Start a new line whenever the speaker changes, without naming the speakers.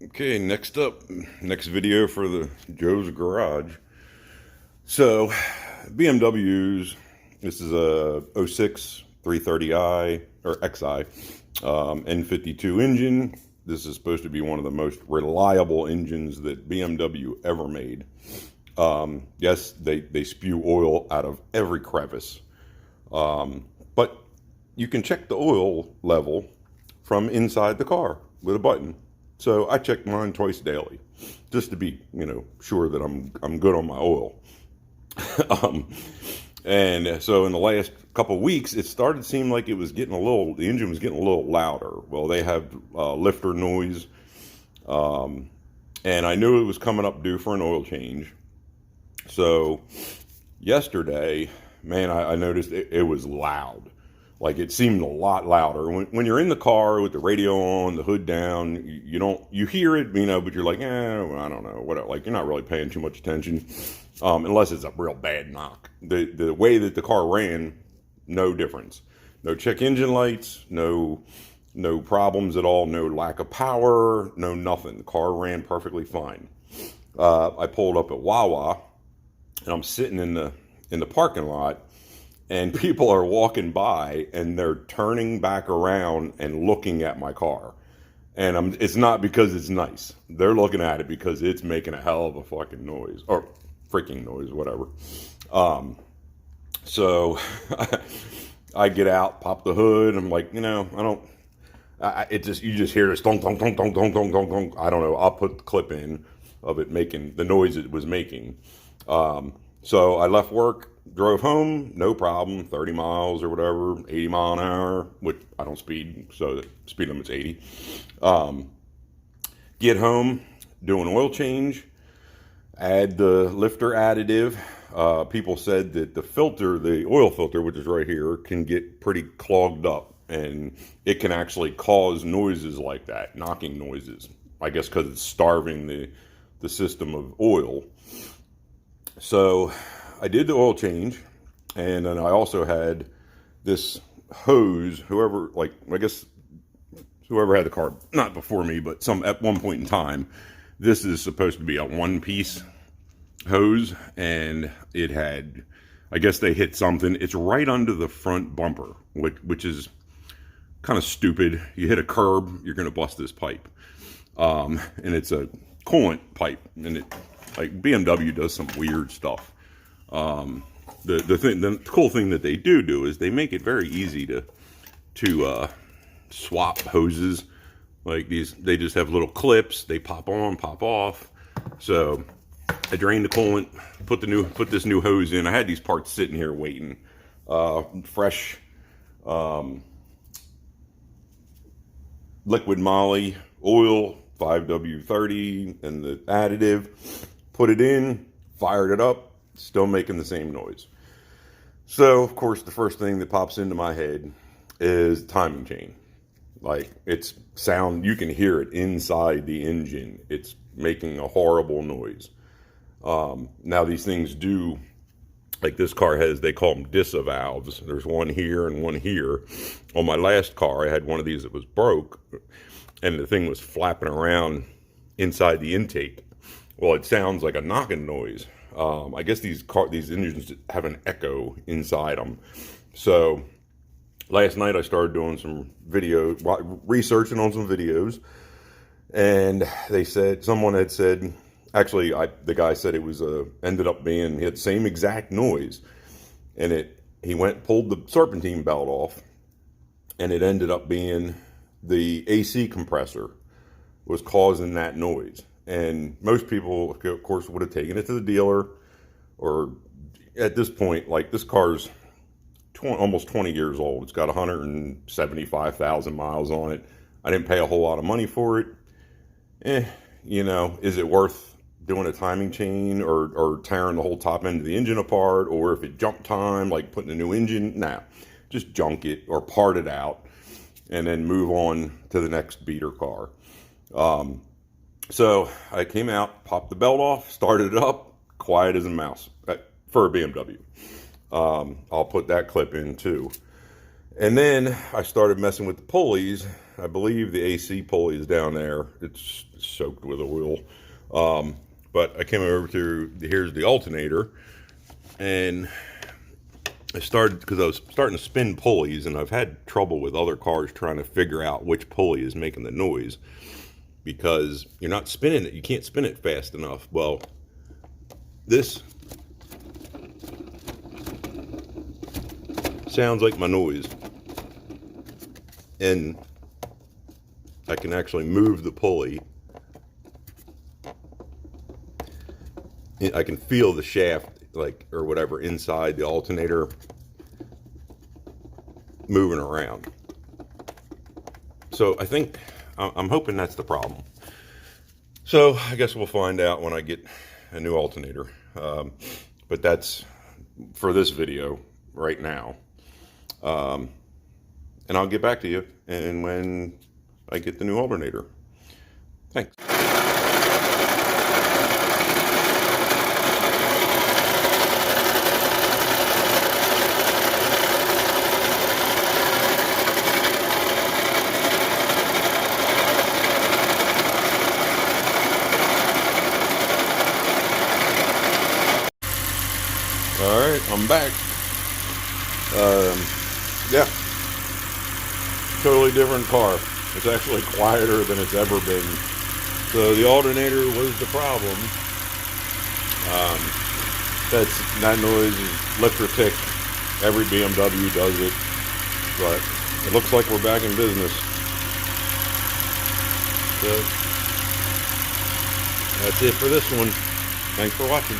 Okay, next up, next video for the Joe's Garage. So, BMWs, this is a '06 330i or XI N52 engine. This is supposed to be one of the most reliable engines that BMW ever made. Yes, they spew oil out of every crevice, but you can check the oil level from inside the car with a button. So I check mine twice daily, just to be, sure that I'm good on my oil. um, and so in the last couple of weeks, it started to seem like it was the engine was getting a little louder. Well, they have lifter noise, and I knew it was coming up due for an oil change. So yesterday, man, I noticed it was loud. Like it seemed a lot louder when you're in the car with the radio on, the hood down. You hear it, but you're like, well, I don't know, what. Like you're not really paying too much attention, unless it's a real bad knock. The way that the car ran, no difference, no check engine lights, no problems at all, no lack of power, no nothing. The car ran perfectly fine. I pulled up at Wawa, and I'm sitting in the parking lot. And people are walking by and they're turning back around and looking at my car. And it's not because it's nice. They're looking at it because it's making a hell of a fucking noise or freaking noise, whatever. So I get out, pop the hood. I'm like, you just hear this thong, thong, thong, thong, thong, thong, thong, thong. I don't know. I'll put the clip in of it making the noise it was making. So I left work, drove home, no problem, 30 miles or whatever, 80 mile an hour, which I don't speed, so the speed limit's 80. Get home, do an oil change, add the lifter additive. People said that the oil filter, which is right here, can get pretty clogged up, and it can actually cause noises like that, knocking noises. I guess because it's starving the system of oil. So I did the oil change, and then I also had this hose. Whoever had the car, not before me, but at one point in time, this is supposed to be a one-piece hose, and I guess they hit something. It's right under the front bumper, which is kind of stupid. You hit a curb, you're going to bust this pipe. And it's a coolant pipe, and like BMW does some weird stuff. The cool thing that they do is they make it very easy to swap hoses. Like they just have little clips. They pop on, pop off. So I drained the coolant, put this new hose in. I had these parts sitting here waiting. Fresh liquid moly oil, 5W30, and the additive. Put it in, fired it up, still making the same noise. So, of course, the first thing that pops into my head is timing chain. Like, it's sound, you can hear it inside the engine. It's making a horrible noise. Now, these things do, like this car has, they call them disavows. There's one here and one here. On my last car, I had one of these that was broke, and the thing was flapping around inside the intake. Well, it sounds like a knocking noise. I guess these engines have an echo inside them. So last night I started doing some researching on some videos, and someone had said, actually, the guy said it was ended up being, he had the same exact noise, and he pulled the serpentine belt off, and it ended up being the AC compressor was causing that noise. And most people, of course, would have taken it to the dealer, or at this point, like this car's almost 20 years old. It's got 175,000 miles on it. I didn't pay a whole lot of money for it. Is it worth doing a timing chain or tearing the whole top end of the engine apart? Or if it jumped time, like putting a new engine, nah, just junk it or part it out and then move on to the next beater car. So I came out, popped the belt off, started it up, quiet as a mouse for a BMW. I'll put that clip in too. And then I started messing with the pulleys. I believe the AC pulley is down there. It's soaked with oil. But I came over to, here's the alternator, and I started, because I was starting to spin pulleys, and I've had trouble with other cars trying to figure out which pulley is making the noise, because you're not spinning it. You can't spin it fast enough. Well, this sounds like my noise, and I can actually move the pulley. I can feel the shaft, like, or whatever, inside the alternator moving around. So I think, I'm hoping that's the problem. So I guess we'll find out when I get a new alternator. But that's for this video right now. And I'll get back to you and when I get the new alternator. Thanks. All right, I'm back. Yeah, totally different car. It's actually quieter than it's ever been. So the alternator was the problem. That noise is lift or tick. Every BMW does it, but it looks like we're back in business. So that's it for this one. Thanks for watching.